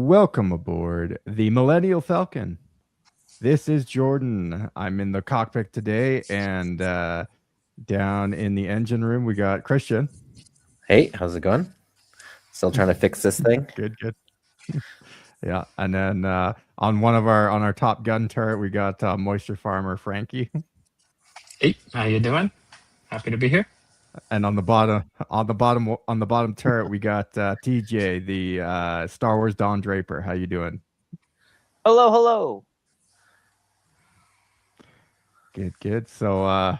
welcome aboard the Millennial Falcon. This is Jordan. I'm in the cockpit today, and down in the engine room, we got Christian. Hey, how's it going? Still trying to fix this thing? Good. Yeah, and then on our Top Gun turret, we got Moisture Farmer Frankie. Hey, how you doing? Happy to be here. And on the bottom turret, we got TJ, the Star Wars Don Draper. How you doing? Hello. Good. So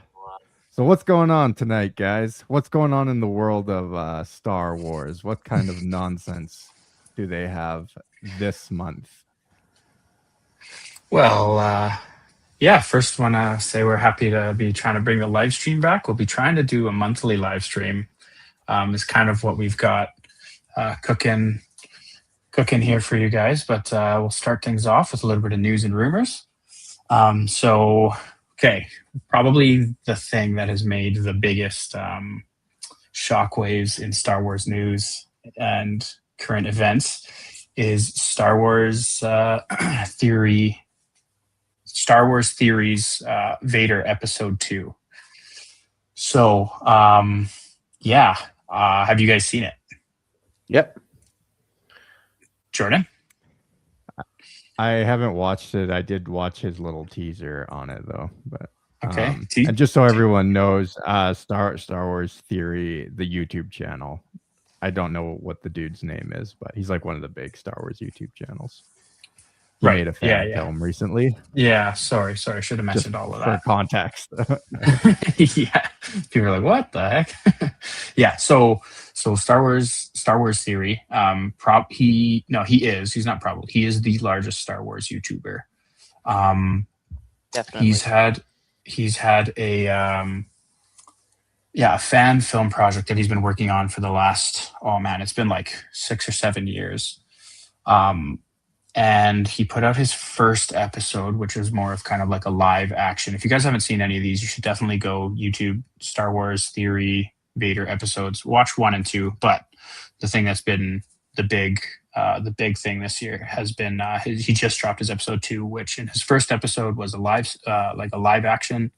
what's going on tonight, guys? What's going on in the world of Star Wars? What kind of nonsense do they have this month? Well, first want to say we're happy to be trying to bring the live stream back. We'll be trying to do a monthly live stream. Is kind of what we've got cooking here for you guys. But we'll start things off with a little bit of news and rumors. Probably the thing that has made the biggest shockwaves in Star Wars news and current events is Star Wars Theories Vader Episode 2. So, have you guys seen it? Yep. Jordan? I haven't watched it. I did watch his little teaser on it, though. But okay. And just so everyone knows, Star Wars Theory, the YouTube channel. I don't know what the dude's name is, but he's like one of the big Star Wars YouTube channels. He made a fan film recently. Yeah, sorry. I should have mentioned all of that. For context. Yeah. People are like, what the heck? Yeah, so Star Wars Theory, he is the largest Star Wars YouTuber. Definitely. He's had a fan film project that he's been working on for the last, it's been like 6 or 7 years. And he put out his first episode, which is more of kind of like a live action. If you guys haven't seen any of these, you should definitely go YouTube Star Wars Theory Vader episodes. Watch 1 and 2. But the thing that's been the big thing this year has been he just dropped his episode 2, which in his first episode was a live action.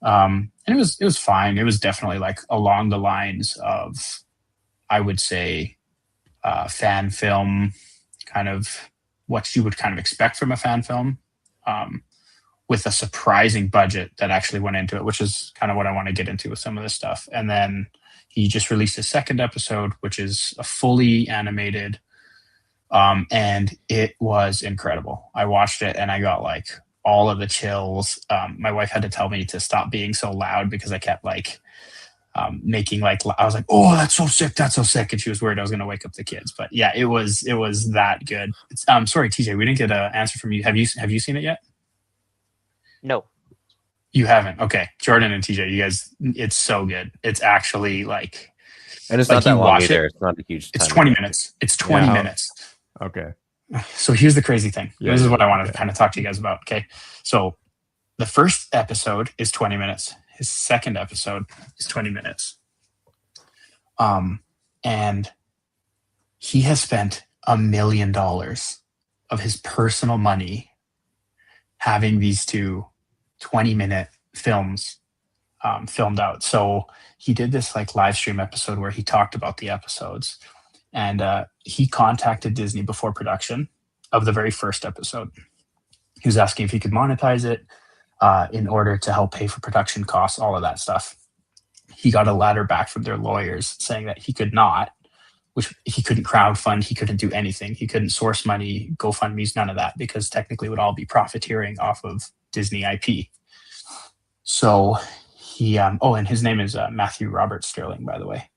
And it was fine. It was definitely like along the lines of, I would say, fan film, kind of what you would kind of expect from a fan film, with a surprising budget that actually went into it, which is kind of what I want to get into with some of this stuff. And then he just released his second episode, which is a fully animated, and it was incredible. I watched it and I got like all of the chills. My wife had to tell me to stop being so loud because I kept like making like, I was like, oh, that's so sick, and she was worried I was going to wake up the kids. But yeah, it was that good. Sorry, TJ, we didn't get an answer from you. Have you seen it yet? No. You haven't? Okay. Jordan and TJ, you guys, it's so good. It's actually like, and it's not that long either. It's not a huge time. It's 20 minutes. It's 20 minutes. Okay. So here's the crazy thing. This is what I wanted to okay. kind of talk to you guys about. Okay. So the first episode is 20 minutes. His second episode is 20 minutes. And he has spent $1 million of his personal money having these 2 20-minute films filmed out. So he did this like live stream episode where he talked about the episodes, and he contacted Disney before production of the very first episode. He was asking if he could monetize it in order to help pay for production costs, all of that stuff. He got a letter back from their lawyers saying that he could not, which he couldn't crowdfund, he couldn't do anything. He couldn't source money, GoFundMe's, none of that, because technically it would all be profiteering off of Disney IP. So he, and his name is Matthew Robert Sterling, by the way.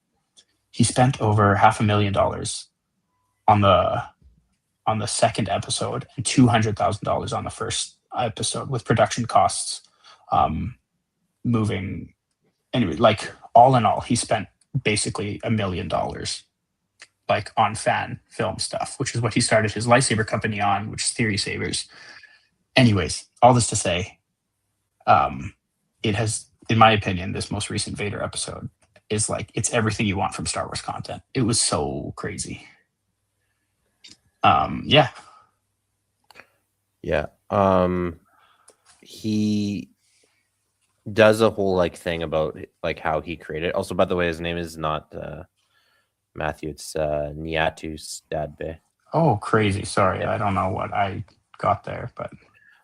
He spent over $500,000 on the second episode and $200,000 on the first episode, with production costs moving. Anyway, like all in all, he spent basically $1 million like on fan film stuff, which is what he started his lightsaber company on, which is Theory Sabers. Anyways, all this to say, it has, in my opinion, this most recent Vader episode is like, it's everything you want from Star Wars content. It was so crazy. Yeah. Yeah. He does a whole like thing about like how he created. Also, by the way, his name is not Matthew. It's Niatu Stadbe. Oh, crazy. Sorry. Yeah. I don't know what I got there, but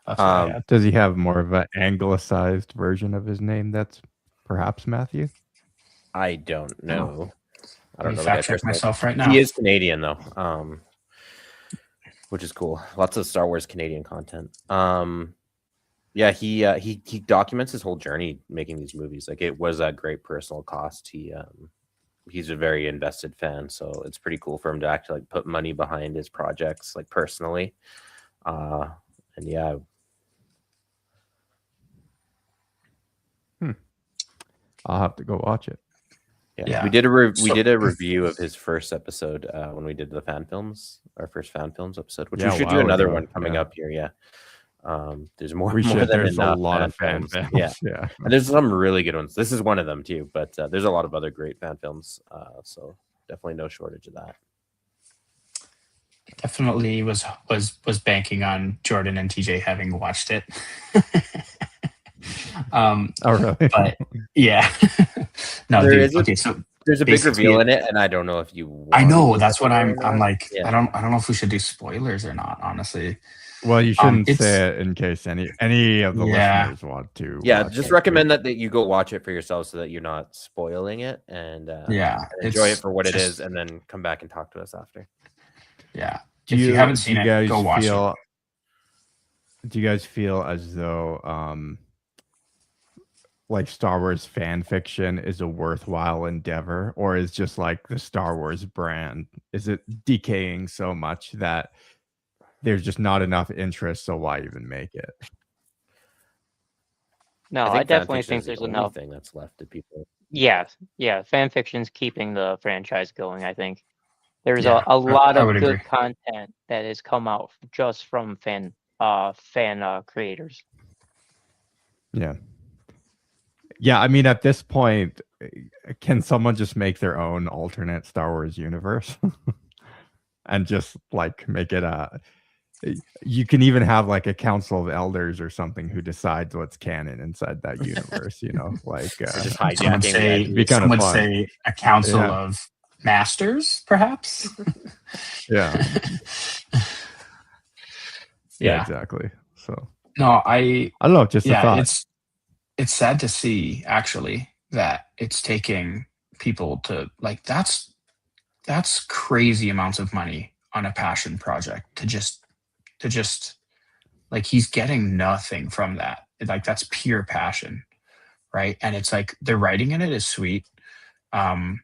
that's what I had. Does he have more of an anglicized version of his name that's perhaps Matthew? I don't know. I Let don't me know. fact check myself right now. He is Canadian though, which is cool. Lots of Star Wars Canadian content. Yeah, he documents his whole journey making these movies. Like it was a great personal cost. He's a very invested fan, so it's pretty cool for him to actually like put money behind his projects, like personally. And yeah. I'll have to go watch it. Yeah. We did a review of his first episode when we did the fan films, our first fan films episode, which we should do another one coming up here. Yeah. There's more. There's a lot of fan films. Yeah. And there's some really good ones. This is one of them too, but there's a lot of other great fan films. So definitely no shortage of that. Definitely was banking on Jordan and TJ having watched it. Oh really? But yeah. No, there's a big reveal in it, and I don't know if you I know, that's what I'm like, yeah. I don't know if we should do spoilers or not, honestly. Well, you shouldn't say it in case any of the listeners want to. Yeah, just recommend that you go watch it for yourself so that you're not spoiling it, and enjoy it for what it is, and then come back and talk to us after. Yeah. If you haven't seen it, go watch it. Do you guys feel as though like Star Wars fan fiction is a worthwhile endeavor, or is just like the Star Wars brand, is it decaying so much that there's just not enough interest, so why even make it? No, I definitely think there's enough thing that's left to people. Yeah, fan fiction's keeping the franchise going. I think there's a lot of good content that has come out just from fan creators. Yeah, I mean, at this point, can someone just make their own alternate Star Wars universe and just like make it you can even have like a council of elders or something who decides what's canon inside that universe, you know, like just hijacking. Some would say a council of masters, perhaps. Yeah, exactly. So no, I don't know, just a thought. It's sad to see actually that it's taking people to like that's crazy amounts of money on a passion project to just like he's getting nothing from that. Like that's pure passion, right? And it's like the writing in it is sweet. The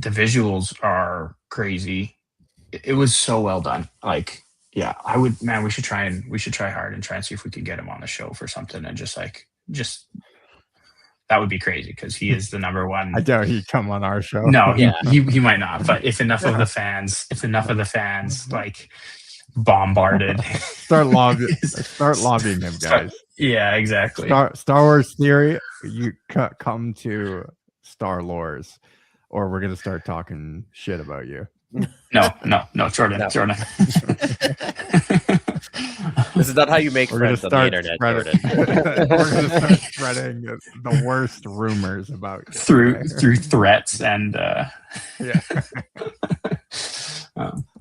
visuals are crazy. It was so well done. Like, yeah, we should try hard and try and see if we can get him on the show for something and just that would be crazy because he is the number one. I doubt he'd come on our show. No, he might not. But if enough of the fans like bombarded, start lobbying him, guys. Yeah, exactly. Star Wars theory. You come to Star Lores, or we're gonna start talking shit about you. No, Jordan. This is not how you make friends on the internet, Jordan. We're going to start spreading the worst rumors about you. through threats and yeah.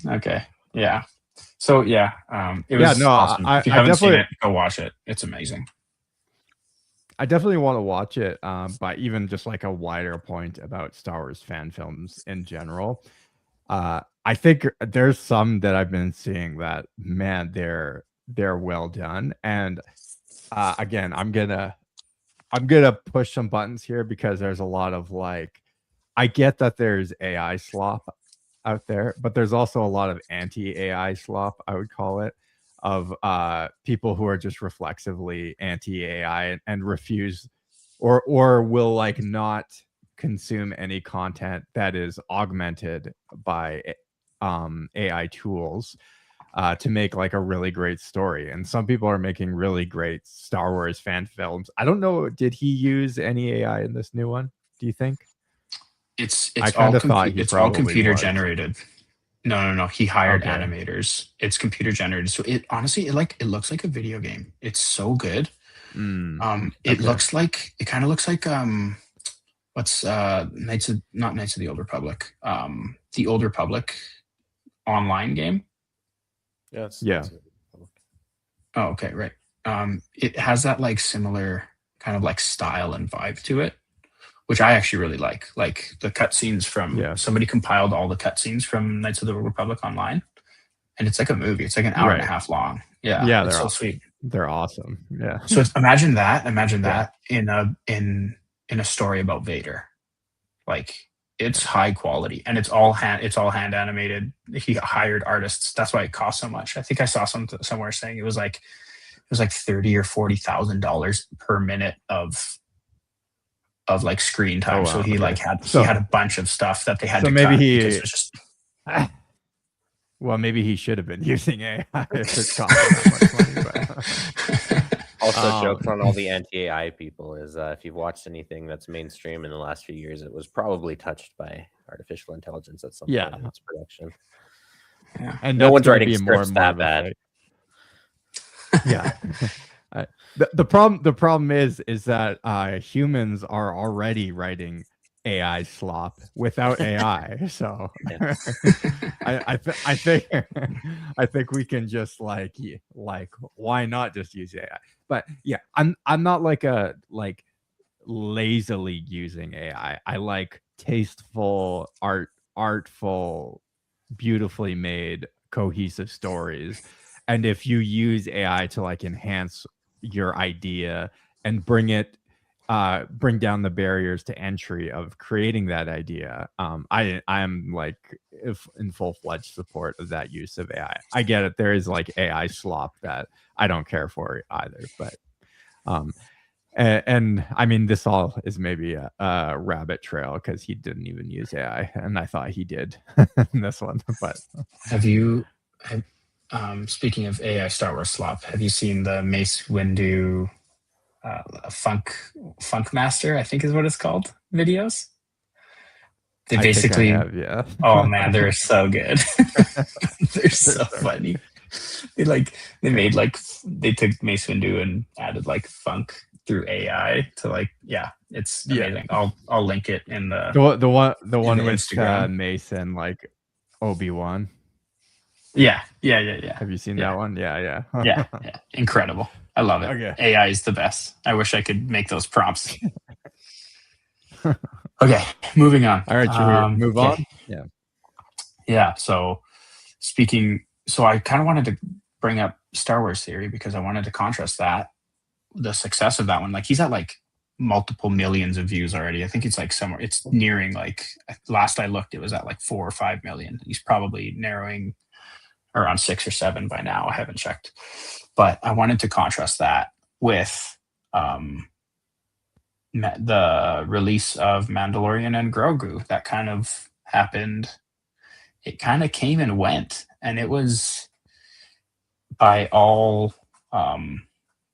Okay. Yeah. So it was awesome. If you haven't seen it, go watch it. It's amazing. I definitely want to watch it, but even just like a wider point about Star Wars fan films in general. I think there's some that I've been seeing that, man, they're well done. And again, I'm gonna push some buttons here because there's a lot of like, I get that there's AI slop out there, but there's also a lot of anti-AI slop, I would call it, of people who are just reflexively anti-AI and refuse or will like not consume any content that is augmented by AI tools to make like a really great story. And some people are making really great Star Wars fan films. I don't know, did he use any AI in this new one, do you think? It's all computer generated. No. He hired animators. It's computer generated. So it honestly, it looks like a video game. It's so good. It kind of looks like what's not Knights of the Old Republic. The Old Republic online game. Yes. Yeah. Oh, okay, right. It has that like similar kind of like style and vibe to it, which I actually really like. Like the cutscenes from somebody compiled all the cutscenes from Knights of the Old Republic online, and it's like a movie. It's like an hour and a half long. Yeah, it's so sweet. They're awesome. Yeah. So imagine that in a story about Vader. Like it's high quality and it's all hand animated. He hired artists. That's why it costs so much. I think I saw somewhere saying it was like $30,000 or $40,000 per minute of like screen time. So he had a bunch of stuff that they had to cut because it was just well, maybe he should have been using AI if it's costing that much money. But also, jokes on all the anti-AI people is if you've watched anything that's mainstream in the last few years, it was probably touched by artificial intelligence at some point in its production. Yeah, and no one's writing scripts that bad. Yeah. The problem is that humans are already writing AI slop without AI. So I think we can just like why not just use AI? But yeah, I'm not like lazily using AI. I like tasteful, artful, beautifully made, cohesive stories. And if you use AI to like enhance your idea and bring down the barriers to entry of creating that idea, I am like in full-fledged support of that use of AI. I get it. There is like AI slop that I don't care for either, but and I mean, this all is maybe a rabbit trail because he didn't even use AI, and I thought he did in this one. But speaking of AI Star Wars slop, have you seen the Mace Windu Funk Master, I think is what it's called, videos? They basically have. Oh man, they're so good. They're so funny. They took Mace Windu and added like funk through AI to like it's amazing. I'll link it in the one with Instagram. Mace and like Obi Wan. Yeah. Have you seen that one? Yeah. yeah. Incredible. I love it. Okay. AI is the best. I wish I could make those prompts. Okay, moving on. All right, should we move on? Yeah. So I kind of wanted to bring up Star Wars Theory because I wanted to contrast the success of that one. Like he's at like multiple millions of views already. I think it's like somewhere, it's nearing like, last I looked, it was at like 4 or 5 million. He's probably narrowing around 6 or 7 by now. I haven't checked. But I wanted to contrast that with the release of Mandalorian and Grogu. That kind of happened. It kind of came and went, and it was by all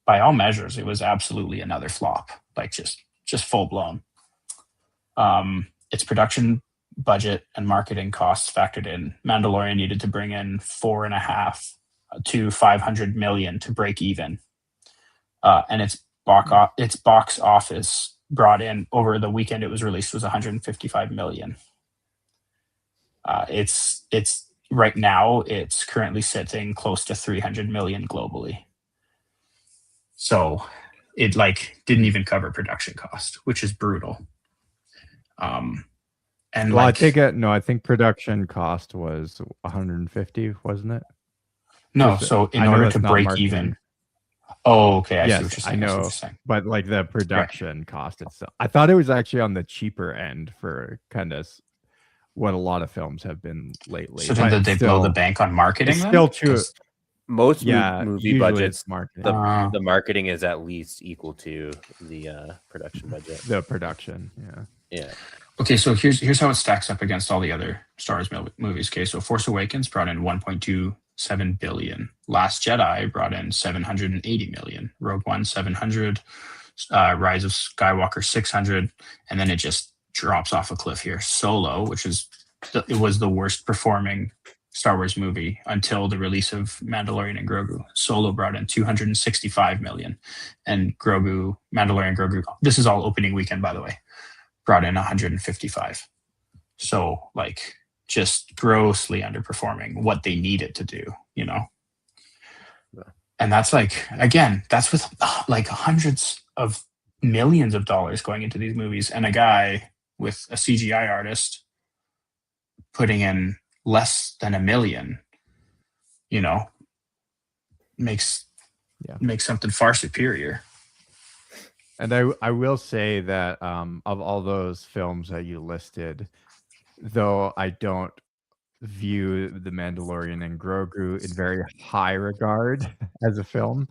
measures, it was absolutely another flop. Like just full blown. Its production budget and marketing costs factored in. Mandalorian needed to bring in 4.5 to 500 million to break even, and its box office brought in over the weekend it was released was 155 million. It's right now it's currently sitting close to 300 million globally. So it like didn't even cover production cost, which is brutal. And well, I think production cost was 150, wasn't it? No, so in order to break even. Oh, okay. I see what you're saying. I know, but like the production cost itself, I thought it was actually on the cheaper end for kind of what a lot of films have been lately. So then did they blow the bank on marketing? Still true. Most movie budgets, marketing. The marketing is at least equal to the production budget. The production, yeah. Okay, so here's how it stacks up against all the other Star Wars movies. Okay, so Force Awakens brought in 1.27 billion. Last Jedi brought in 780 million. Rogue One 700. Rise of Skywalker 600, and then it just drops off a cliff here. Solo, it was the worst performing Star Wars movie until the release of Mandalorian and Grogu. Solo brought in 265 million, and Mandalorian and Grogu, this is all opening weekend, by the way, brought in 155. So like just grossly underperforming what they needed to do, you know? And that's like, again, that's with like hundreds of millions of dollars going into these movies, and a guy with a CGI artist putting in less than $1 million, you know, makes something far superior. And I will say that of all those films that you listed, though I don't view The Mandalorian and Grogu in very high regard as a film,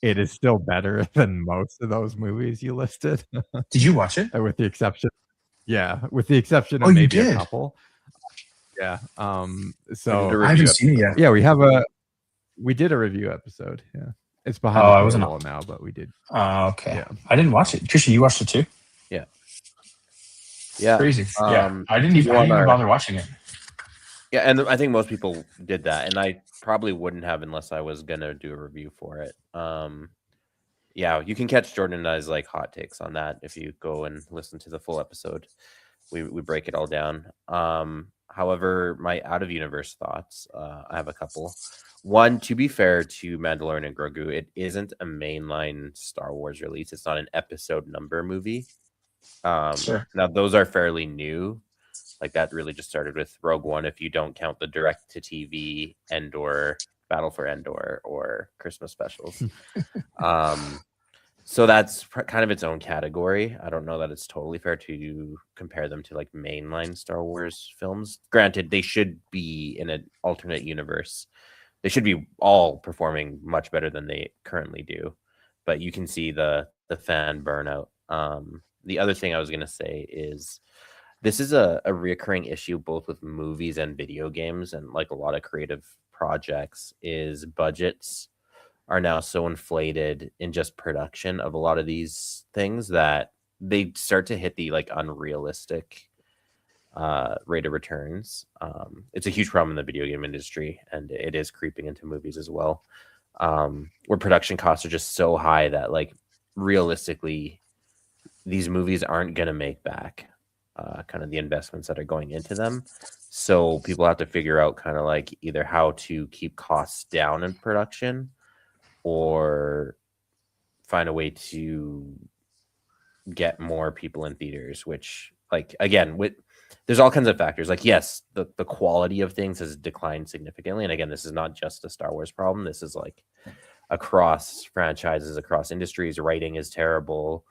it is still better than most of those movies you listed. Did you watch it? With the exception of maybe a couple. Yeah. So I haven't seen it yet. Yeah, we did a review episode. Yeah. It's behind the paywall now, but we did. Oh, okay. Yeah. I didn't watch it. Christian, you watched it too? Yeah. Yeah. Crazy. I didn't even bother watching it. Yeah, and I think most people did that, and I probably wouldn't have unless I was gonna do a review for it. Yeah, you can catch Jordan and I's like hot takes on that if you go and listen to the full episode. We break it all down. However, my out of universe thoughts, I have a couple. One, to be fair to Mandalorian and Grogu, it isn't a mainline Star Wars release. It's not an episode number movie. Sure. Now those are fairly new. Like that really just started with Rogue One, if you don't count the direct to TV Endor, Battle for Endor, or Christmas specials. So that's kind of its own category. I don't know that it's totally fair to compare them to like mainline Star Wars films. Granted, they should be in an alternate universe. They should be all performing much better than they currently do. But you can see the fan burnout. The other thing I was going to say is this is a reoccurring issue both with movies and video games, and like a lot of creative projects is budgets are now so inflated in just production of a lot of these things that they start to hit the like unrealistic rate of returns. It's a huge problem in the video game industry, and it is creeping into movies as well, where production costs are just so high that like realistically these movies aren't going to make back kind of the investments that are going into them. So people have to figure out kind of like either how to keep costs down in production or find a way to get more people in theaters, which like, again, there's all kinds of factors. Like, yes, the quality of things has declined significantly. And again, this is not just a Star Wars problem. This is like across franchises, across industries. Writing is terrible.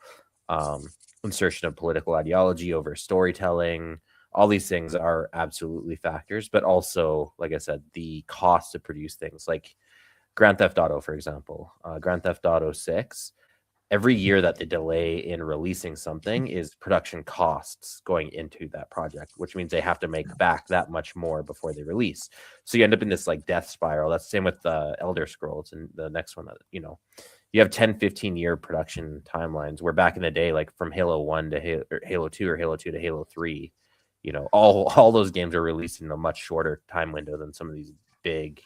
Insertion of political ideology over storytelling. All these things are absolutely factors, but also, like I said, the cost to produce things like Grand Theft Auto, for example, Grand Theft Auto 6, every year that they delay in releasing something is production costs going into that project, which means they have to make back that much more before they release. So you end up in this like death spiral. That's the same with the Elder Scrolls and the next one that, you know, you have 10, 15 year production timelines, where back in the day, like from Halo 1 to Halo 2 or Halo 2 to Halo 3, you know, all those games are released in a much shorter time window than some of these big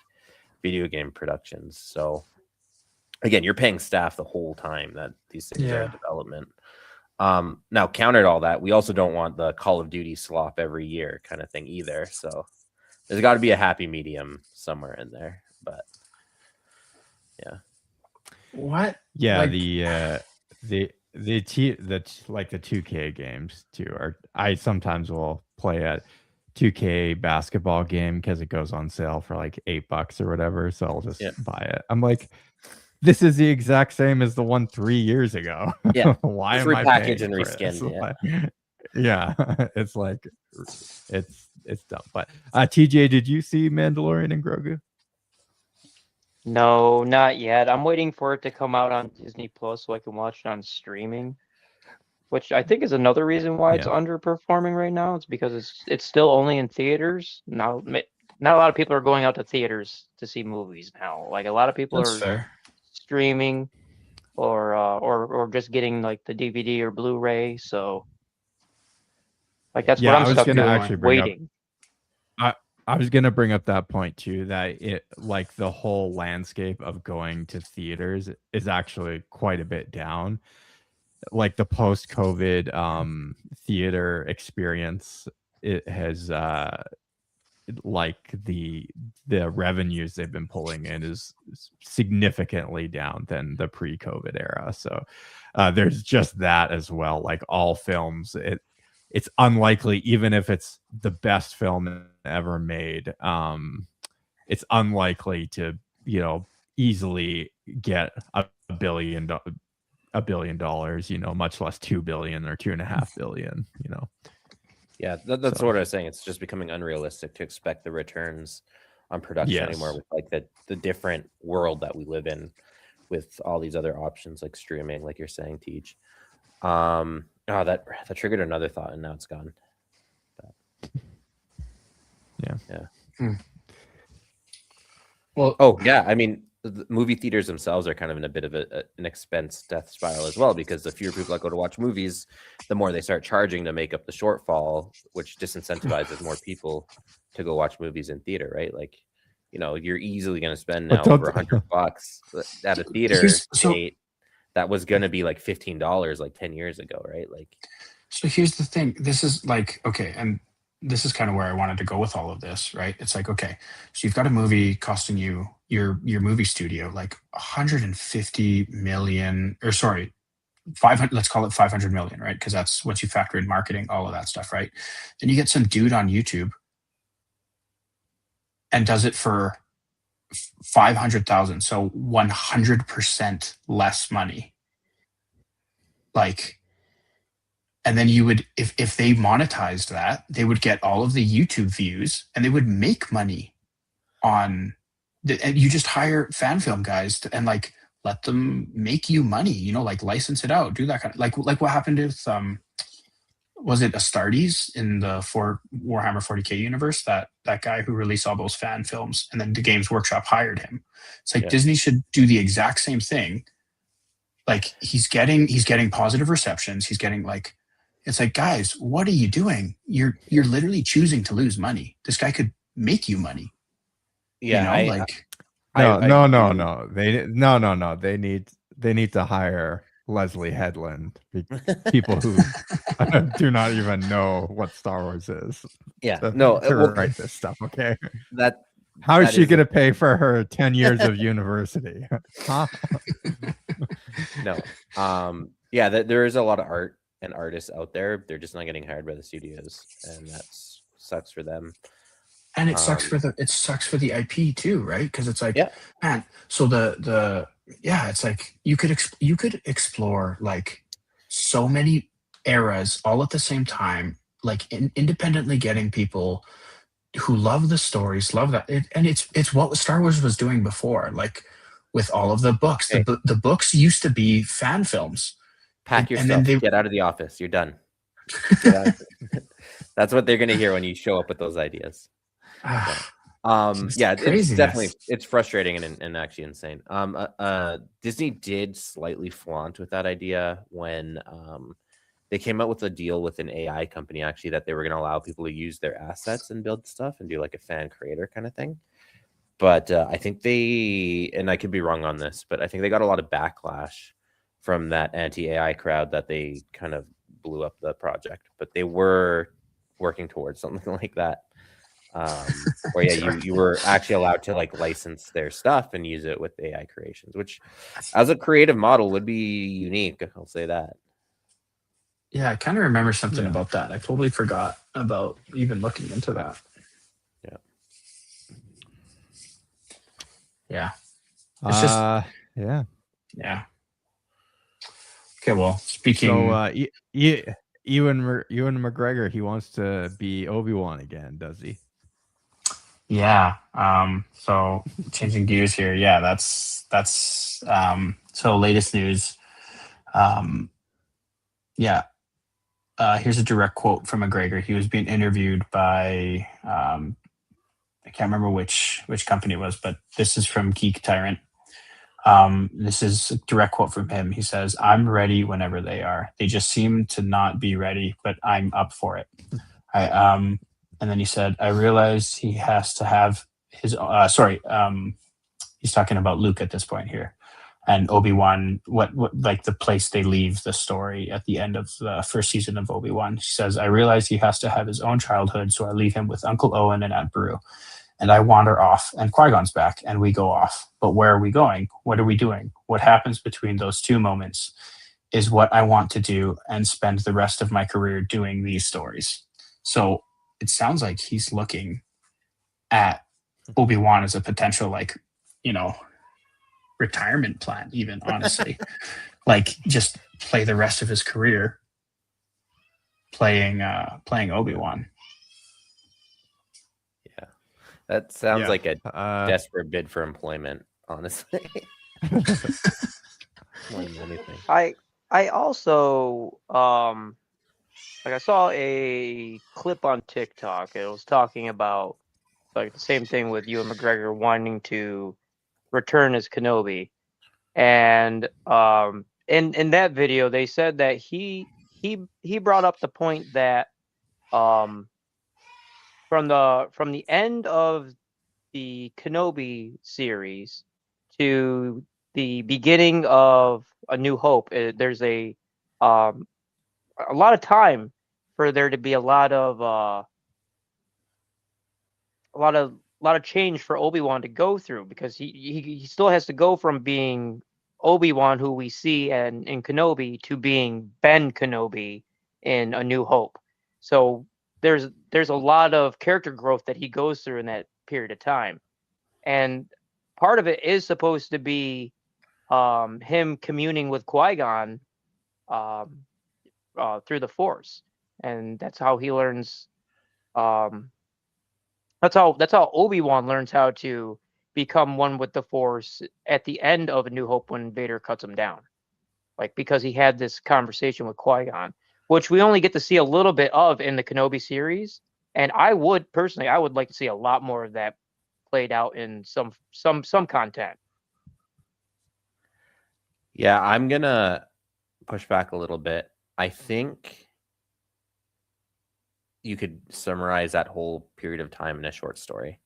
video game productions. So again, you're paying staff the whole time that these things are in development. Now, countered all that, we also don't want the Call of Duty slop every year kind of thing either. So there's got to be a happy medium somewhere in there. But yeah. What? Yeah, like, the 2K games too are. I sometimes will play a 2K basketball game because it goes on sale for like $8 or whatever. So I'll just buy it. I'm like, this is the exact same as the one 3 years ago. Yeah. Why am I paying and reskin? Yeah. It's like it's dumb. But TJ, did you see Mandalorian and Grogu? No, not yet. I'm waiting for it to come out on Disney Plus so I can watch it on streaming, which I think is another reason why it's underperforming right now. It's because it's still only in theaters. Now, not a lot of people are going out to theaters to see movies now. Like a lot of people are streaming or just getting like the DVD or Blu-ray. So like that's what I'm stuck doing, waiting. I was gonna bring up that point too, that it like the whole landscape of going to theaters is actually quite a bit down. Like the post-COVID theater experience, it has like the revenues they've been pulling in is significantly down than the pre-COVID era. So there's just that as well. Like all films, it's unlikely, even if it's the best film ever made, it's unlikely to, you know, easily get a billion dollars, you know, much less 2 billion or 2.5 billion, you know. Yeah, that's what I was saying. It's just becoming unrealistic to expect the returns on production anymore, with like the different world that we live in, with all these other options like streaming, like you're saying, Teach. That triggered another thought, and now it's gone. But, yeah. Well, yeah. I mean, the movie theaters themselves are kind of in a bit of an expense death spiral as well, because the fewer people that go to watch movies, the more they start charging to make up the shortfall, which disincentivizes more people to go watch movies in theater, right? Like, you know, you're easily going to spend now over $100 at a theater date that was going to be like $15 like 10 years ago, right? Like, so here's the thing. This is like, okay, and this is kind of where I wanted to go with all of this, right? It's like, okay, so you've got a movie costing you your movie studio like 150 million, or sorry, 500, let's call it 500 million, right? Because that's once you factor in marketing, all of that stuff, right? Then you get some dude on YouTube and does it for 500,000, so 100% less money. Like, and then you would, if they monetized that, they would get all of the YouTube views and they would make money on and you just hire fan film guys and like let them make you money, you know, like license it out, do that kind of like what happened with was it Astartes in the Warhammer 40K universe, that guy who released all those fan films, and then the Games Workshop hired him. It's like Disney should do the exact same thing. Like he's getting positive receptions, he's getting like, it's like, guys, what are you doing? You're literally choosing to lose money. This guy could make you money. Yeah, you know, no. They need to hire Leslie Headland, people who do not even know what Star Wars is. Yeah, to write this stuff. Okay, how is that she going to pay for her 10 years of university? Huh? No. Yeah, there is a lot of art and artists out there. They're just not getting hired by the studios, and that sucks for them. And it sucks for the IP too, right? Because it's like, man, so it's like you could explore like so many eras all at the same time, like independently getting people who love the stories, love that, and it's what Star Wars was doing before, like with all of the books. Hey. The books used to be fan films. Pack yourself. Get out of the office. You're done. That's what they're gonna hear when you show up with those ideas. It's definitely, it's frustrating and actually insane. Disney did slightly flaunt with that idea when they came out with a deal with an AI company, actually, that they were going to allow people to use their assets and build stuff and do like a fan creator kind of thing. But I think and I could be wrong on this, but I think they got a lot of backlash from that anti-AI crowd that they kind of blew up the project. But they were working towards something like that. Where you were actually allowed to like license their stuff and use it with AI creations, which as a creative model would be unique. I'll say that. Yeah, I kind of remember something about that. I totally forgot about even looking into that. Yeah. It's just yeah. Okay, well, speaking. So Ewan McGregor, he wants to be Obi Wan again, does he? Yeah. So changing gears here. Yeah, that's so latest news. Here's a direct quote from McGregor. He was being interviewed by I can't remember which company it was, but this is from Geek Tyrant. This is a direct quote from him. He says, "I'm ready whenever they are. They just seem to not be ready, but I'm up for it." And then he said, I realized he has to have his, he's talking about Luke at this point here. And Obi Wan, what like the place they leave the story at the end of the first season of Obi Wan. She says, I realize he has to have his own childhood, so I leave him with Uncle Owen and Aunt Beru. And I wander off, and Qui-Gon's back, and we go off. But where are we going? What are we doing? What happens between those two moments is what I want to do and spend the rest of my career doing these stories. So it sounds like he's looking at Obi Wan as a potential, like, retirement plan, even, honestly. Like, just play the rest of his career playing Obi Wan. Yeah, that sounds like a desperate bid for employment, honestly. More than anything. I also I saw a clip on TikTok. It was talking about like the same thing with Ewan McGregor wanting to return as Kenobi, and in that video they said that he brought up the point that from the end of the Kenobi series to the beginning of A New Hope, there's a lot of time for there to be a lot of change for Obi-Wan to go through, because he still has to go from being Obi-Wan, who we see in Kenobi, to being Ben Kenobi in A New Hope. So there's a lot of character growth that he goes through in that period of time, and part of it is supposed to be him communing with Qui-Gon through the Force, and that's how he learns. That's how Obi-Wan learns how to become one with the Force at the end of A New Hope, when Vader cuts him down, like, because he had this conversation with Qui-Gon, which we only get to see a little bit of in the Kenobi series. And I would like to see a lot more of that played out in some content. Yeah, I'm gonna push back a little bit. I think you could summarize that whole period of time in a short story.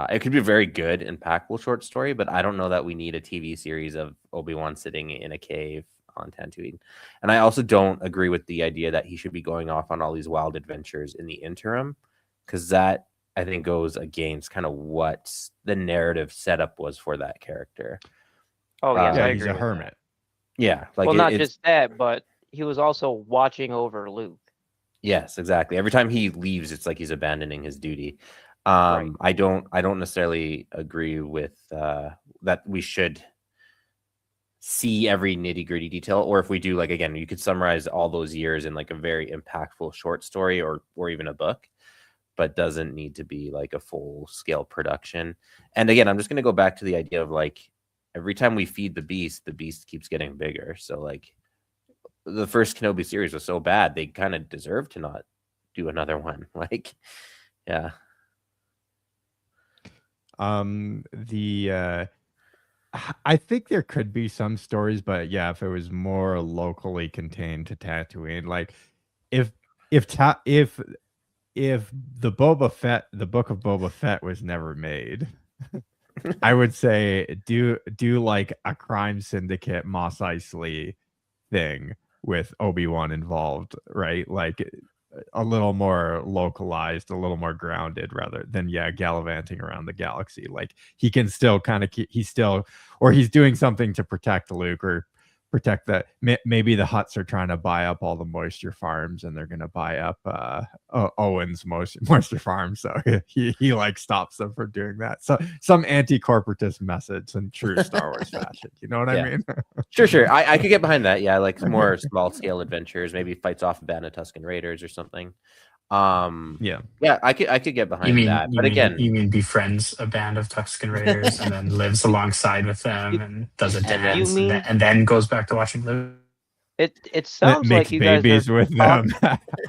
It could be a very good, impactful short story, but I don't know that we need a TV series of Obi-Wan sitting in a cave on Tatooine. And I also don't agree with the idea that he should be going off on all these wild adventures in the interim, because that, I think, goes against kind of what the narrative setup was for that character. Oh, yeah, I he's agree a with hermit. that. Yeah. Like, well, not just that, but he was also watching over Luke. Yes, exactly. Every time he leaves, it's like he's abandoning his duty. Right. I don't necessarily agree with that we should see every nitty-gritty detail, or if we do, like, again, you could summarize all those years in like a very impactful short story or even a book, but doesn't need to be like a full-scale production. And again, I'm just going to go back to the idea of, like, every time we feed the beast keeps getting bigger. So, like, the first Kenobi series was so bad, they kind of deserve to not do another one. Like, yeah. I think there could be some stories, but yeah, if it was more locally contained to Tatooine, like if the Book of Boba Fett was never made, I would say do like a crime syndicate Mos Eisley thing with Obi-Wan involved, right? Like a little more localized, a little more grounded, rather than gallivanting around the galaxy. Like, he can still kind of he's doing something to protect Luke, or protect that. Maybe the Hutts are trying to buy up all the moisture farms, and they're going to buy up Owen's moisture farm, so he like stops them from doing that. So some anti-corporatist message in true Star Wars fashion, you know what I mean? Sure. I could get behind that. Yeah, like more small scale adventures, maybe fights off a band of Tusken Raiders or something. I could get behind that. But again, you mean befriends a band of Tusken Raiders and then lives alongside with them and does a dance and then goes back to watching Luke? It sounds like you guys babies with them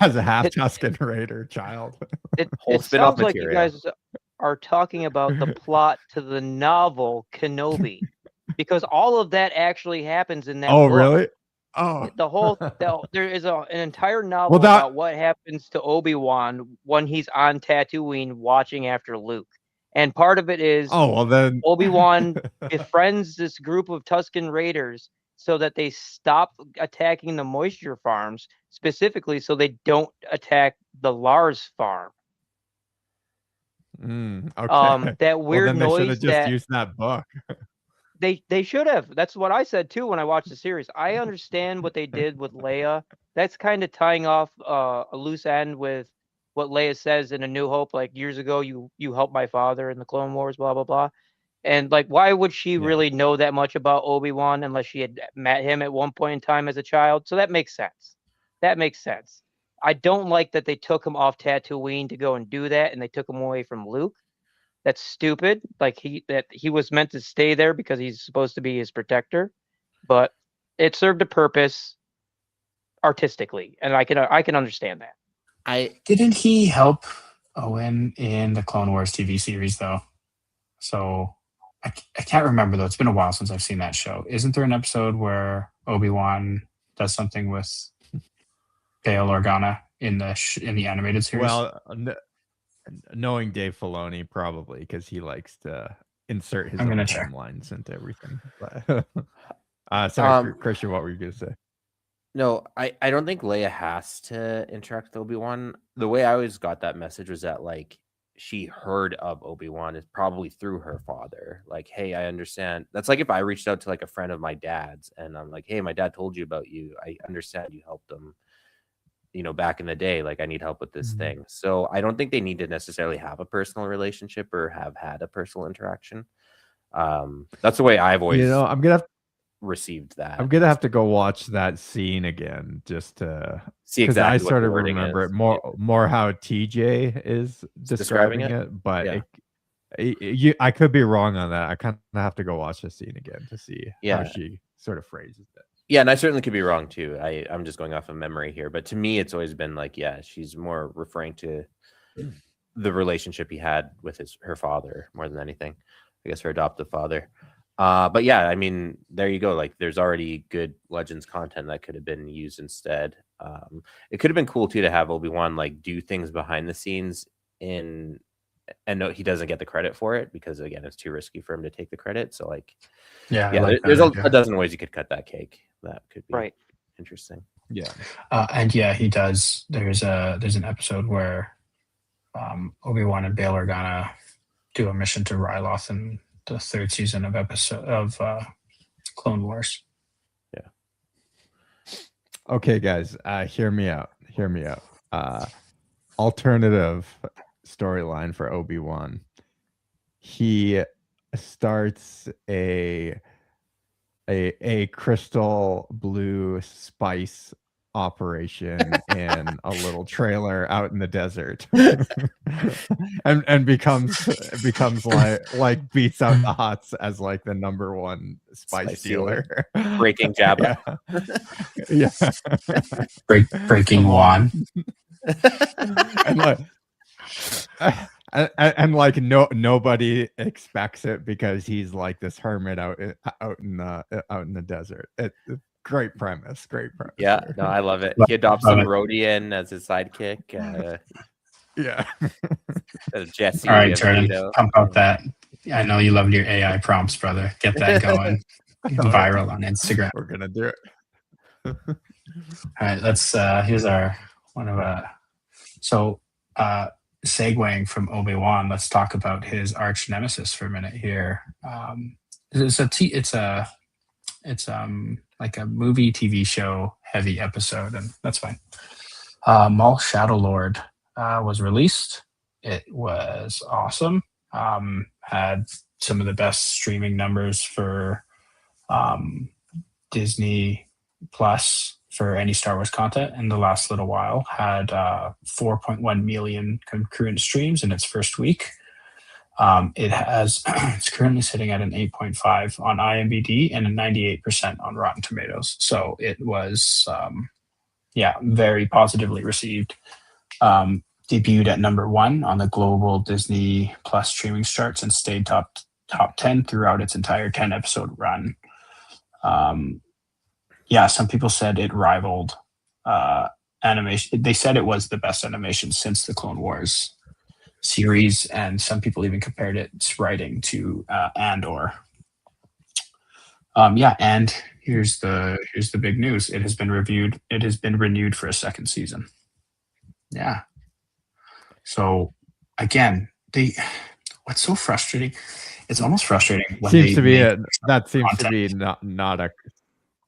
as a half Tusken Raider child. It sounds like you guys are talking about the plot to the novel Kenobi, because all of that actually happens in that book. Really? Oh, there is an entire novel about what happens to Obi Wan when he's on Tatooine watching after Luke, and part of it is then Obi Wan befriends this group of Tusken Raiders so that they stop attacking the moisture farms, specifically so they don't attack the Lars farm. Okay. That weird then they should noise have just used that book. They should have. That's what I said too when I watched the series. I understand what they did with Leia. That's kind of tying off a loose end with what Leia says in A New Hope, like years ago, you helped my father in the Clone Wars, blah blah blah. And like, why would she really know that much about Obi-Wan unless she had met him at one point in time as a child? So that makes sense. That makes sense. I don't like that they took him off Tatooine to go and do that, and they took him away from Luke. That's stupid. Like he was meant to stay there because he's supposed to be his protector, but it served a purpose artistically, and I can understand that. Didn't he help Owen in the Clone Wars TV series though? So I can't remember though. It's been a while since I've seen that show. Isn't there an episode where Obi-Wan does something with Bail Organa in the animated series? Well, knowing Dave Filoni, probably, because he likes to insert his own timelines into everything. But, sorry, Christian, what were you going to say? No, I don't think Leia has to interact with Obi-Wan. The way I always got that message was that, like, she heard of Obi-Wan is probably through her father. Like, hey, I understand. That's like if I reached out to like a friend of my dad's and I'm like, hey, my dad told you about you. I understand you helped him, back in the day. Like, I need help with this thing. So I don't think they need to necessarily have a personal relationship or have had a personal interaction. That's the way I've always I'm gonna received that. I'm gonna have to go watch that scene again just to see exactly. I sort of remember it more how TJ is describing it, but I could be wrong on that. I kind of have to go watch the scene again to see how she sort of phrases it. Yeah, and I certainly could be wrong too. I'm just going off of memory here, but to me, it's always been like, she's more referring to the relationship he had with her father more than anything. I guess her adoptive father. But yeah, I mean, there you go. Like, there's already good Legends content that could have been used instead. It could have been cool too to have Obi-Wan like do things behind the scenes and no, he doesn't get the credit for it because again, it's too risky for him to take the credit. So like, there's a dozen ways you could cut that cake. That could be interesting. Yeah, and he does. There's an episode where Obi-Wan and Bail Organa do a mission to Ryloth and the third season of Clone Wars. Yeah. Okay, guys, hear me out. Alternative storyline for Obi-Wan. He starts a crystal blue spice operation in a little trailer out in the desert and becomes like beats out the Hutts as like the #1 spice dealer. Breaking Jabba. Breaking Wan. and like nobody expects it because he's like this hermit out in the desert. Great premise. Yeah, no, I love it. He adopts some Rodian as his sidekick. Jesse. All right, Jordan, pump up that. I know you loved your AI prompts, brother. Get that going viral on Instagram. We're gonna do it. All right, let's. Here's our one of segueing from Obi-Wan. Let's talk about his arch nemesis for a minute here. It's like a movie TV show heavy episode, and that's fine. Maul Shadowlord was released. It was awesome. Had some of the best streaming numbers for Disney Plus for any Star Wars content in the last little while. Had 4.1 million concurrent streams in its first week. It's currently sitting at an 8.5 on IMDb and a 98% on Rotten Tomatoes. So it was, very positively received. Debuted at #1 on the global Disney Plus streaming charts and stayed top 10 throughout its entire 10 episode run. yeah, some people said it rivaled animation. They said it was the best animation since the Clone Wars series, and some people even compared its writing to Andor. Yeah, and here's the big news. It has been reviewed. It has been renewed for a second season. Yeah. So again, what's so frustrating? It's almost frustrating when seems to be that seems to be not a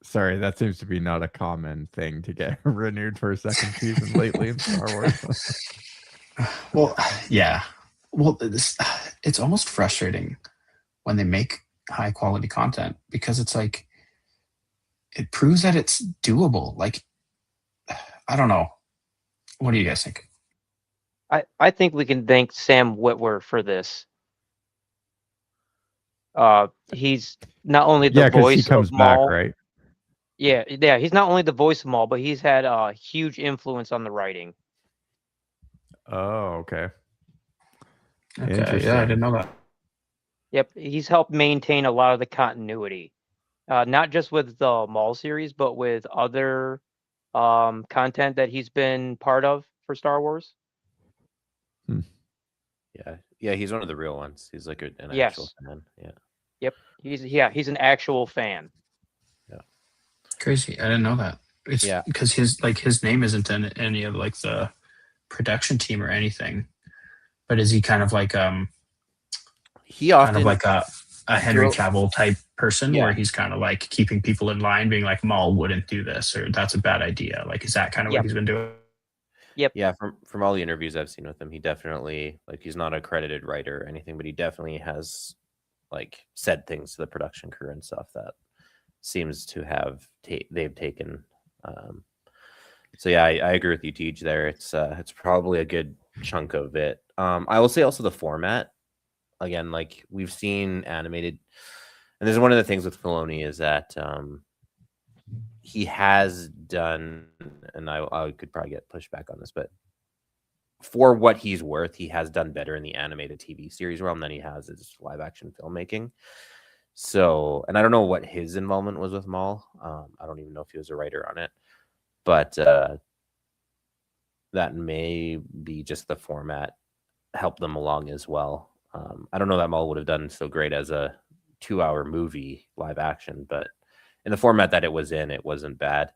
sorry, that seems to be not a common thing to get renewed for a second season lately in Star Wars. Well, yeah. Well, it's almost frustrating when they make high quality content, because it's like it proves that it's doable. Like, I don't know. What do you guys think? I think we can thank Sam Witwer for this. He's not only the voice he comes of back, Maul, right? Yeah, he's not only the voice of Maul, but he's had a huge influence on the writing. Oh, okay. Okay, yeah, I didn't know that. Yep, he's helped maintain a lot of the continuity, not just with the Maul series, but with other content that he's been part of for Star Wars. Yeah, he's one of the real ones. He's like an actual fan. Yeah. Yep, he's an actual fan. Yeah. Crazy, I didn't know that. It's because his name isn't in any of like the production team or anything. But is he kind of like he often kind of like a Henry Cavill type person, where he's kind of like keeping people in line, being like, Maul wouldn't do this, or that's a bad idea. Like, is that kind of what he's been doing? Yep. Yeah, from all the interviews I've seen with him, he definitely, like, he's not a credited writer or anything, but he definitely has like said things to the production crew and stuff that seems to have they've taken. So yeah, I agree with you, Tej. There, it's probably a good chunk of it. I will say also the format. Again, like we've seen animated, and this is one of the things with Filoni is that he has done, and I could probably get pushed back on this, but for what he's worth, he has done better in the animated TV series realm than he has his live action filmmaking. So, and I don't know what his involvement was with Maul. I don't even know if he was a writer on it, but that may be just the format helped them along as well. I don't know that Maul would have done so great as a 2-hour movie live action, but in the format that it was in, it wasn't bad.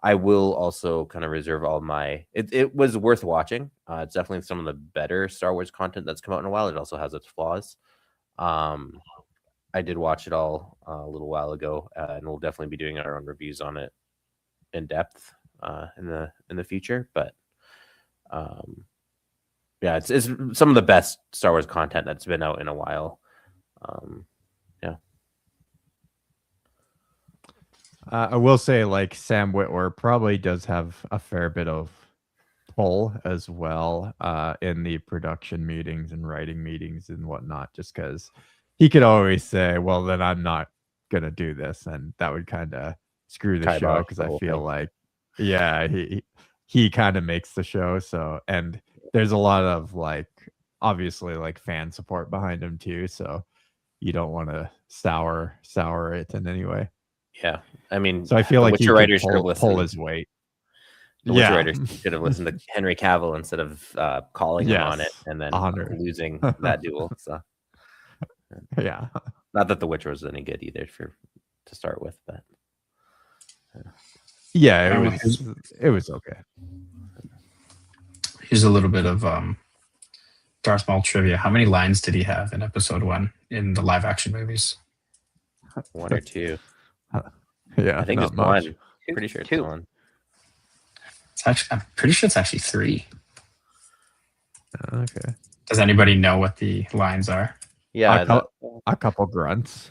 I will also kind of reserve all my... It was worth watching. It's definitely some of the better Star Wars content that's come out in a while. It also has its flaws. I did watch it all a little while ago, and we'll definitely be doing our own reviews on it in depth in the future. But yeah, it's some of the best Star Wars content that's been out in a while. Yeah. I will say, like, Sam Witwer probably does have a fair bit of pull as well in the production meetings and writing meetings and whatnot, just because he could always say, well, then I'm not going to do this. And that would kind of screw the show, because I feel like, yeah, he kind of makes the show. So, and there's a lot of, like, obviously, like, fan support behind him too. So you don't want to sour it in any way. Yeah, I mean, so I feel like Witcher writers should have pull his weight. The Witcher writers should have listened to Henry Cavill instead of calling him on it and then losing that duel. So yeah, not that The Witcher was any good either to start with, but yeah, it was okay. Here's a little bit of Darth Maul trivia. How many lines did he have in Episode 1 in the live action movies? 1 or 2. Yeah, I think it's much. 1. Pretty sure it's 2. 1. I'm pretty sure it's actually 3. Okay. Does anybody know what the lines are? Yeah, a couple grunts.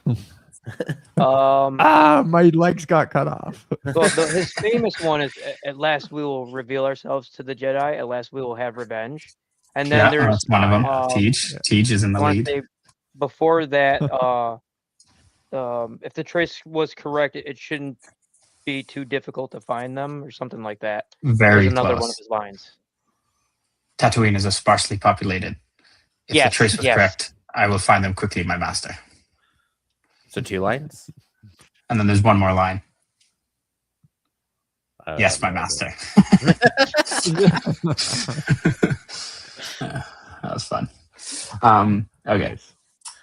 My legs got cut off. Well, his famous one is, "At last we will reveal ourselves to the Jedi. At last we will have revenge." And then there's one of them. Tej is in the lead. Before that, if the trace was correct, it shouldn't be too difficult to find them, or something like that. Very There's another close. one of his lines. Tatooine is a sparsely populated. If the trace was correct, I will find them quickly, my master. So 2 lines? And then there's one more line. Yes, my master. That was fun. Okay. Nice.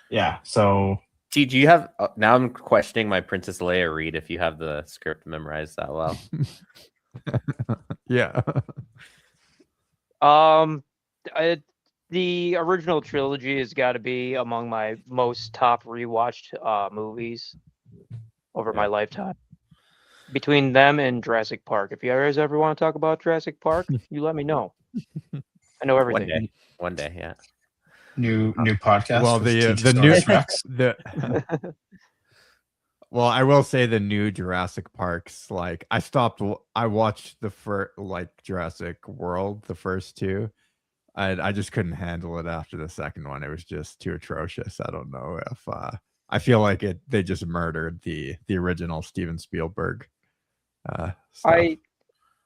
Yeah. So T, do you have? Now I'm questioning my Princess Leia read if you have the script memorized that well. Yeah. The original trilogy has got to be among my most top rewatched movies over my lifetime. Between them and Jurassic Park. If you guys ever want to talk about Jurassic Park, you let me know. I know everything. One day, yeah. new podcast. Well, with the new T-Saurus Rex. Well, I will say the new Jurassic Parks. Like, I watched the first, like, Jurassic World, the first two. I just couldn't handle it after the second one. It was just too atrocious. I don't know if I feel like they just murdered the original Steven Spielberg. Stuff.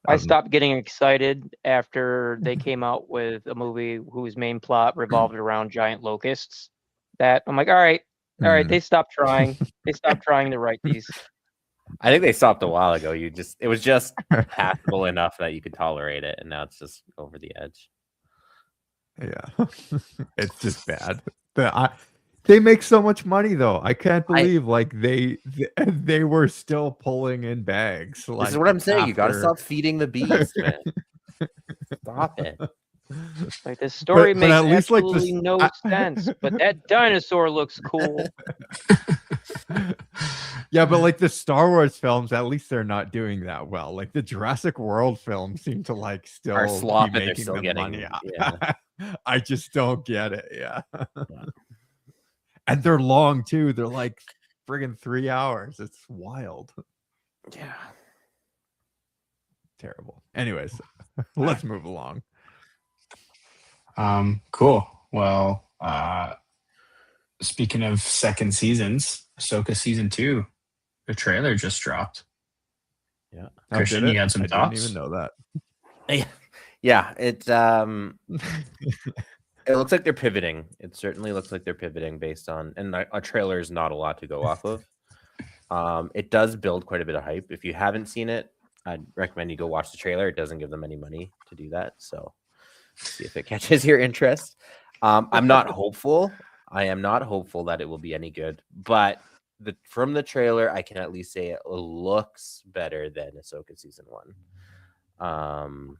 I stopped getting excited after they came out with a movie whose main plot revolved around giant locusts. That I'm like, all right, they stopped trying. They stopped trying to write these. I think they stopped a while ago. It was just passable enough that you could tolerate it, and now it's just over the edge. Yeah, it's just bad. They make so much money though. I can't believe they were still pulling in bags. Like, this is what I'm saying. You got to stop feeding the beast, man. Stop it. Like, this story but makes at least, like, absolutely no sense. But that dinosaur looks cool. Yeah, but like the Star Wars films, at least they're not doing that well. Like the Jurassic World films seem to like still Are slopping, be they're making still them getting money. yeah. I just don't get it. Yeah. And they're long too. They're like friggin' 3 hours. It's wild. Yeah. Terrible. Anyways, let's move along. Cool. Well, speaking of second seasons, Ahsoka season 2, the trailer just dropped. Yeah. Christian, you had some thoughts? I didn't even know that. Yeah, it looks like they're pivoting. It certainly looks like they're pivoting based on, and a trailer is not a lot to go off of. It does build quite a bit of hype. If you haven't seen it, I'd recommend you go watch the trailer. It doesn't give them any money to do that, so see if it catches your interest. I'm not hopeful. I am not hopeful that it will be any good, but from the trailer, I can at least say it looks better than Ahsoka season 1.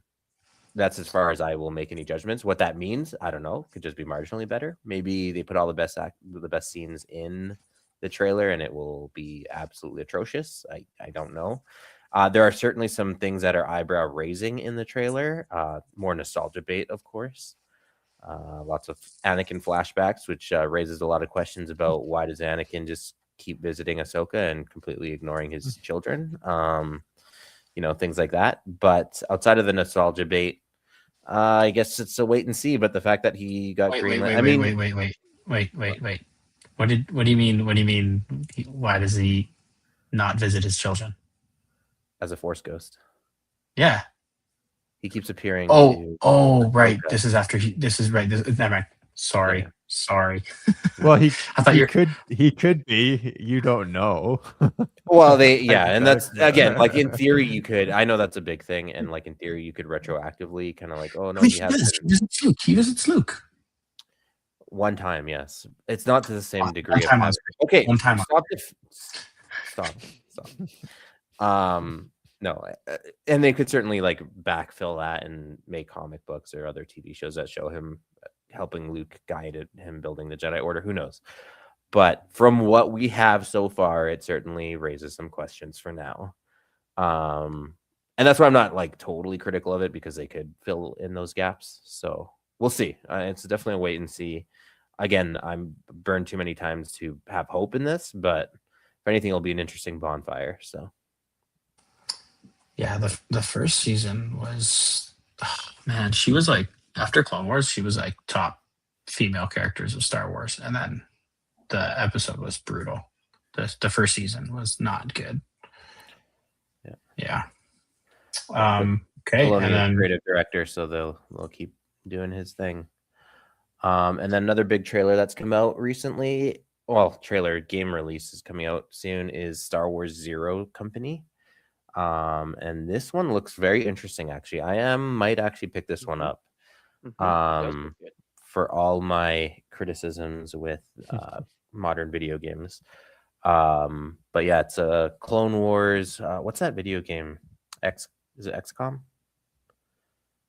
That's as far as I will make any judgments. What that means, I don't know. Could just be marginally better. Maybe they put all the best scenes in the trailer, and it will be absolutely atrocious. I don't know. There are certainly some things that are eyebrow raising in the trailer. More nostalgia bait, of course. Lots of Anakin flashbacks, which raises a lot of questions about why does Anakin just keep visiting Ahsoka and completely ignoring his children. Things like that. But outside of the nostalgia bait, I guess it's a wait and see. But the fact that he got wait. What do you mean? What do you mean? Why does he not visit his children? As a Force ghost. Yeah. He keeps appearing. Right. This is after this is right. Never mind. Sorry. Well, he could be. You don't know. Well, and that's again, like in theory, you could. I know that's a big thing, and like in theory, you could retroactively kind of like, oh no, he visits Luke. One time, yes. It's not to the same degree. Okay, one time. Stop. No, and they could certainly like backfill that and make comic books or other TV shows that show him helping Luke guide him building the Jedi Order. Who knows? But from what we have so far, it certainly raises some questions for now. And that's why I'm not like totally critical of it, because they could fill in those gaps. So we'll see. It's definitely a wait and see. Again, I'm burned too many times to have hope in this, but if anything, it'll be an interesting bonfire. So. Yeah, the first season was, man, she was like, after Clone Wars, she was like top female characters of Star Wars. And then the episode was brutal. The first season was not good. Yeah. Okay. And then creative director, so they'll keep doing his thing. And then another big trailer that's come out recently, game release is coming out soon, is Star Wars Zero Company. And this one looks very interesting. Actually, I might actually pick this one up. For all my criticisms with modern video games. But yeah, it's a Clone Wars. What's that video game? Is it XCOM?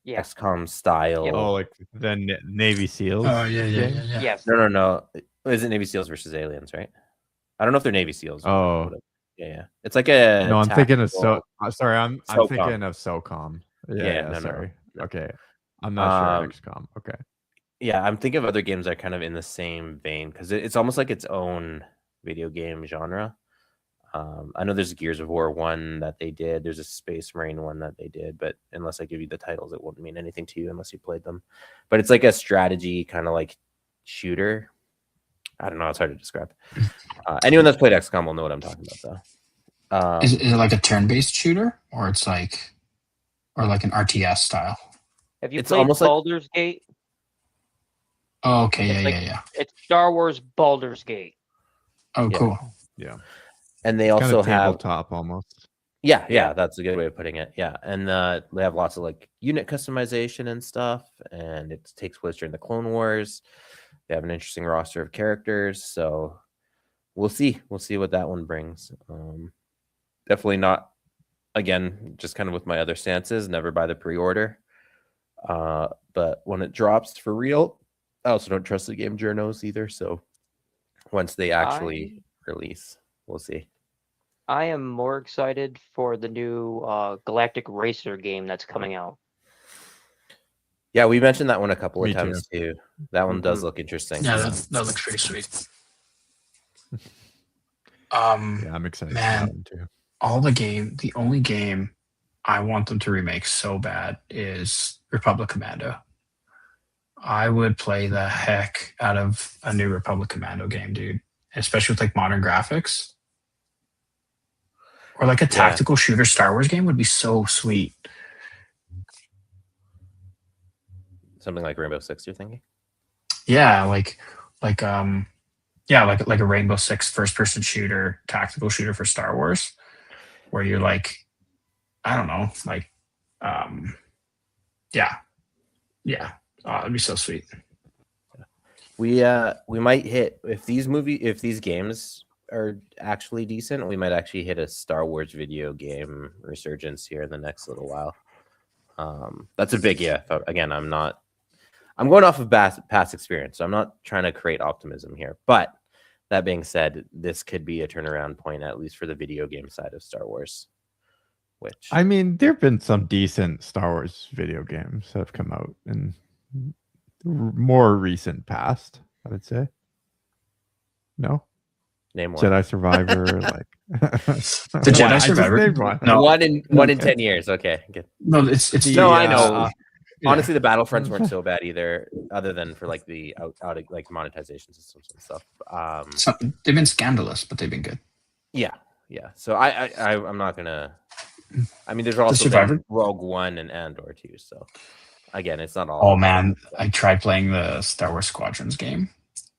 Yeah. XCOM style. Oh, like the Navy SEALs. Oh yeah. Yes. No. Is it Navy SEALs versus aliens, right? I don't know if they're Navy SEAls. Oh, yeah. It's like a. no, I'm thinking of tactical- sorry, I'm thinking of SOCOM. Yeah, sorry. no. Okay, I'm not sure. XCOM. Okay. Yeah, I'm thinking of other games that are kind of in the same vein because it's almost like its own video game genre. I know there's a Gears of War one that they did. There's a Space Marine one that they did, but unless I give you the titles, it won't mean anything to you unless you played them. But it's like a strategy kind of like shooter. I don't know. It's hard to describe. Anyone that's played XCOM will know what I'm talking about, though. Is it like a turn-based shooter, or it's like, or like an RTS style? Have you It's played almost like- Baldur's Gate? Oh, okay, It's yeah. It's Star Wars Baldur's Gate. Oh, Yeah. cool. Yeah. And they Kind also of have tabletop almost. Yeah, that's a good way of putting it. Yeah, and they have lots of like unit customization and stuff, and it takes place during the Clone Wars. They have an interesting roster of characters, so we'll see what that one brings. Definitely not, again, just kind of with my other stances, never buy the pre-order. But when it drops for real, I also don't trust the game journos either. So once they actually release, we'll see. I am more excited for the new Galactic Racer game that's coming out. Yeah, we mentioned that one a couple of Me times too. That one does look interesting. Yeah, that looks pretty sweet. Yeah, I'm excited man. for that one too. The only game I want them to remake so bad is Republic Commando. I would play the heck out of a new Republic Commando game, dude. Especially with like modern graphics. Or like a tactical shooter Star Wars game would be so sweet. Something like Rainbow Six, you're thinking? Yeah, like a Rainbow Six first person shooter, tactical shooter for Star Wars, where you're like, I don't know, like oh, it'd be so sweet. We might hit if these games are actually decent, we might actually hit a Star Wars video game resurgence here in the next little while. That's a big if. Again, I'm going off of past experience, so I'm not trying to create optimism here. But that being said, this could be a turnaround point, at least for the video game side of Star Wars. Which I mean, there have been some decent Star Wars video games that have come out in more recent past, I would say. No? name one. Jedi Survivor, like The Jedi I just Survivor? named one. No. One in 10 years. Okay, good. No, it's No, I Yeah. know. Yeah. Honestly, the Battlefronts weren't so bad either, other than for like the out like monetization systems and stuff. they've been scandalous, but they've been good. Yeah. So I'm not gonna. I mean, there's also Survivor? been Rogue One and Andor too. So again, it's not all. Oh man, I tried playing the Star Wars Squadrons game,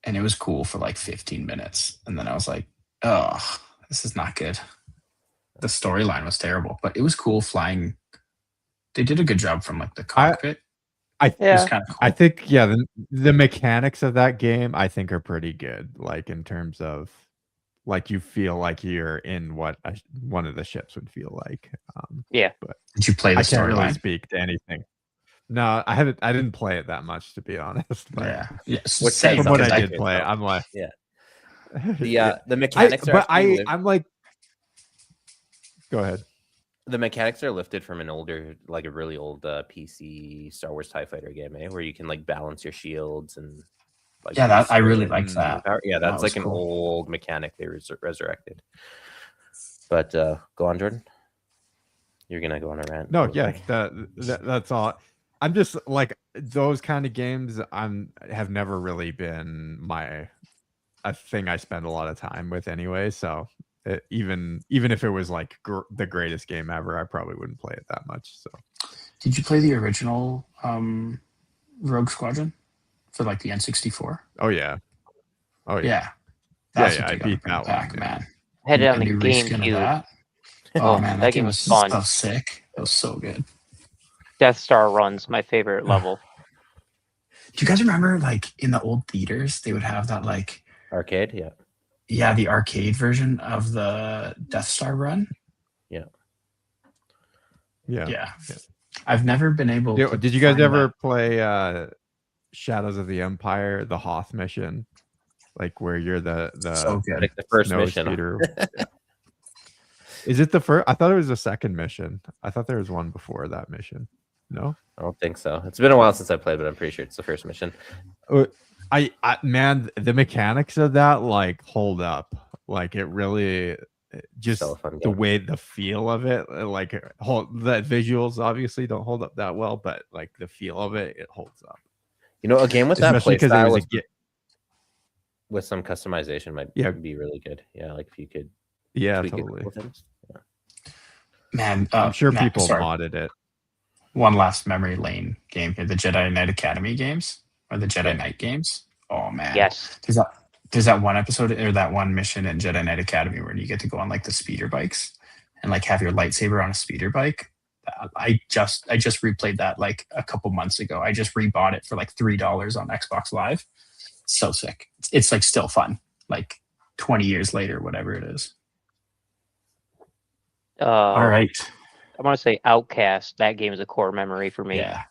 and it was cool for like 15 minutes, and then I was like, oh, this is not good. The storyline was terrible, but it was cool flying. They did a good job from like the cockpit. It was kind of cool. I think the mechanics of that game I think are pretty good. Like in terms of like you feel like you're in what one of the ships would feel like. But Did you play the I can't really storyline? speak to anything. No, I didn't play it that much to be honest. But Yeah. What Same, from what because I did play, I'm like, the mechanics are. I'm like, go ahead. The mechanics are lifted from an older, like a really old PC Star Wars TIE Fighter game, where you can like balance your shields and. Like, Yeah, I really liked that. Yeah, That that's was like an cool. old mechanic they resurrected. But go on, Jordan. You're gonna go on a rant. No, real yeah, quick. that's all. I'm just like those kind of games. Have never really been a thing I spend a lot of time with anyway. So even if it was like the greatest game ever, I probably wouldn't play it that much. So Did you play the original Rogue Squadron for like the N64? oh yeah. Yeah. Yeah, That's I what they beat got that back, one, yeah. man. Had it on the A new reskin of GameCube. that. Oh man, that game was was fun. so sick. It was so good. Death Star runs my favorite level. Do you guys remember, like, in the old theaters, they would have that, like, Arcade, yeah. yeah, the arcade version of the Death Star run? Yeah. Yeah. I've never been able to. Did you guys find ever that. play Shadows of the Empire, the Hoth mission? Like where you're the So good. Like the first snow mission. speeder. Yeah. Is it the first? I thought it was the second mission. I thought there was one before that mission. No? I don't think so. It's been a while since I played, but I'm pretty sure it's the first mission. I man, the mechanics of that like hold up. Like it really just Still a fun the game. way the feel of it, like the visuals obviously don't hold up that well, but like the feel of it holds up. You know, a game with that Especially play because it style was with some customization might be really good. Yeah, like if you could tweak totally. a couple things. Yeah. Man, I'm sure people sorry. modded it. One last memory lane game here, the Jedi Knight Academy games or the Jedi Knight games. Oh man, Yes. There's that one episode or that one mission in Jedi Knight Academy where you get to go on like the speeder bikes and like have your lightsaber on a speeder bike. I just replayed that like a couple months ago. I just rebought it for like $3 on Xbox Live. So sick. It's like still fun. Like 20 years later, whatever it is. All right. I want to say Outcast. That game is a core memory for me. Yeah,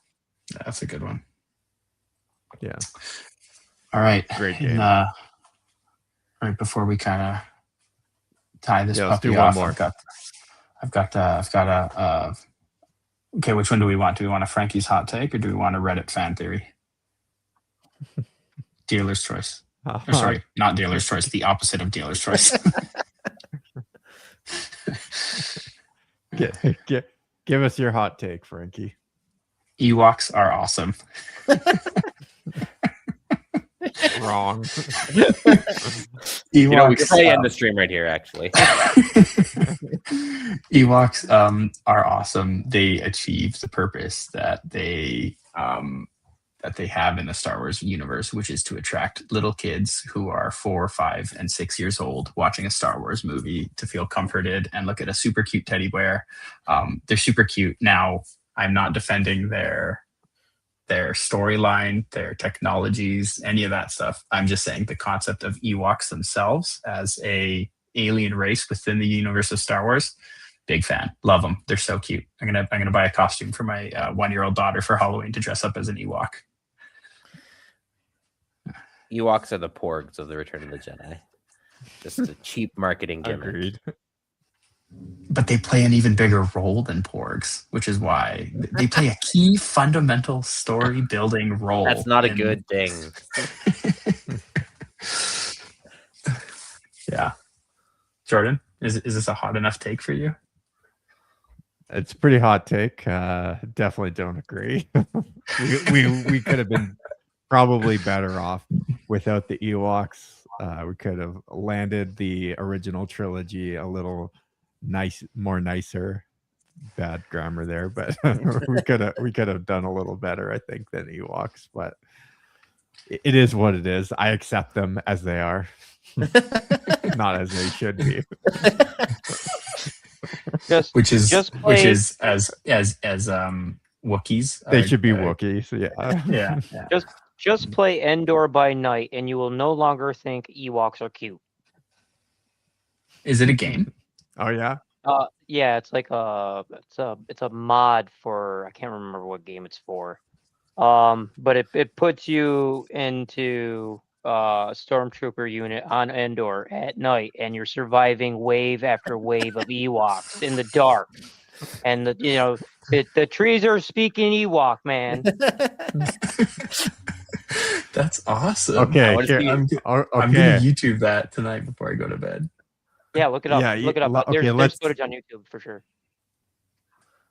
that's a good one. Yeah. All right. Great game. Right before we kind of tie this let's puppy do off, one more. I've got a. Okay, which one do we want? Do we want a Frankie's hot take or do we want a Reddit fan theory? Dealer's choice. Or sorry, not dealer's choice. The opposite of dealer's choice. Give us your hot take, Frankie. Ewoks are awesome. Wrong. Ewoks, You know, we could probably end the stream right here, actually. Ewoks are awesome. They achieve the purpose that they have in the Star Wars universe, which is to attract little kids who are 4, 5, and 6 years old watching a Star Wars movie to feel comforted and look at a super cute teddy bear. They're super cute. Now, I'm not defending their storyline, their technologies, any of that stuff. I'm just saying the concept of Ewoks themselves as a alien race within the universe of Star Wars. Big fan. Love them. They're so cute. I'm gonna buy a costume for my 1-year-old daughter for Halloween to dress up as an Ewok. Ewoks are the porgs of the Return of the Jedi. Just a cheap marketing gimmick. Agreed. But they play an even bigger role than porgs, which is why they play a key fundamental story building role. That's not a good thing. Yeah. Jordan, is this a hot enough take for you? It's a pretty hot take. Definitely don't agree. we could have been probably better off without the Ewoks. We could have landed the original trilogy a little nicer. Bad grammar there, but we could have done a little better, I think, than Ewoks. But it is what it is. I accept them as they are, not as they should be. Which is as Wookiees. They should be Wookiees. Yeah. Yeah. Just play Endor by night, and you will no longer think Ewoks are cute. Is it a game? Oh yeah. Yeah, it's like it's a mod for, I can't remember what game it's for. But it puts you into stormtrooper unit on Endor at night, and you're surviving wave after wave of Ewoks in the dark, and the trees are speaking Ewok, man. That's awesome. Okay, I'm gonna YouTube that tonight before I go to bed. Yeah, look it up. Yeah, look it up. There's footage on YouTube for sure.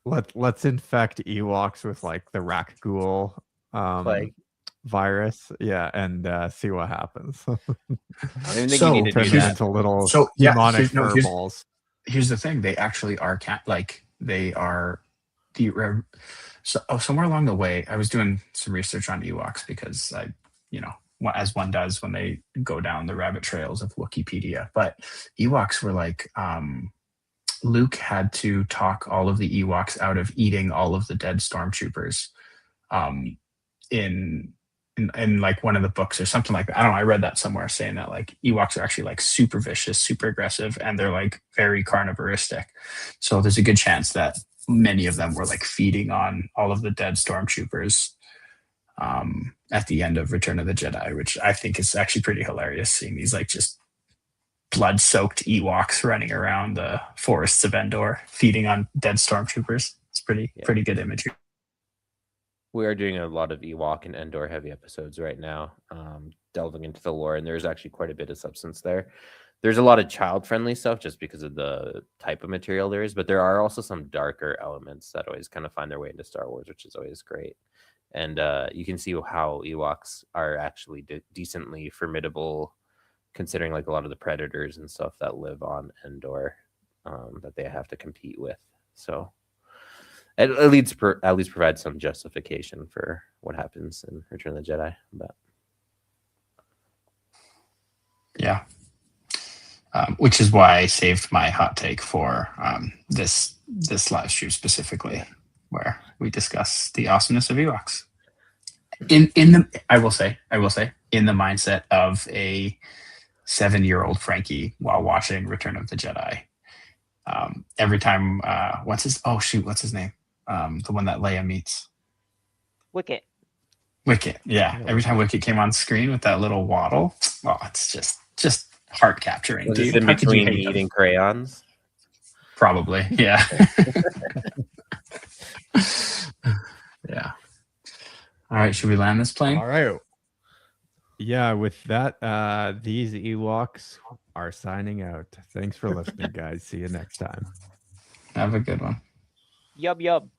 Let's infect Ewoks with like the Rakghoul virus, and see what happens. I don't even think you need to do that. Into little demonic furballs. Here's the thing: they actually are they are the. Somewhere along the way, I was doing some research on Ewoks because as one does when they go down the rabbit trails of Wikipedia. But Ewoks were like Luke had to talk all of the Ewoks out of eating all of the dead stormtroopers in like one of the books or something like that. I don't know. I read that somewhere saying that like Ewoks are actually like super vicious, super aggressive, and they're like very carnivoristic. So there's a good chance that many of them were like feeding on all of the dead stormtroopers at the end of Return of the Jedi, which I think is actually pretty hilarious, seeing these like just blood-soaked Ewoks running around the forests of Endor, feeding on dead stormtroopers. It's pretty good imagery. We are doing a lot of Ewok and Endor heavy episodes right now, delving into the lore, and there's actually quite a bit of substance there. There's a lot of child-friendly stuff just because of the type of material there is, but there are also some darker elements that always kind of find their way into Star Wars, which is always great. And you can see how Ewoks are actually decently formidable, considering like a lot of the predators and stuff that live on Endor that they have to compete with. So at least provide some justification for what happens in Return of the Jedi. But yeah, which is why I saved my hot take for this live stream specifically, where we discuss the awesomeness of Ewoks. I will say, in the mindset of a 7-year-old Frankie while watching Return of the Jedi. Every time, what's his name? The one that Leia meets. Wicket, yeah. Every time Wicket came on screen with that little waddle, oh, it's just heart capturing. Was Dude, this in between eating crayons? Probably, yeah. Yeah. All right, should we land this plane? All right. Yeah, with that, these Ewoks are signing out. Thanks for listening, guys. See you next time. Have a good one. yub.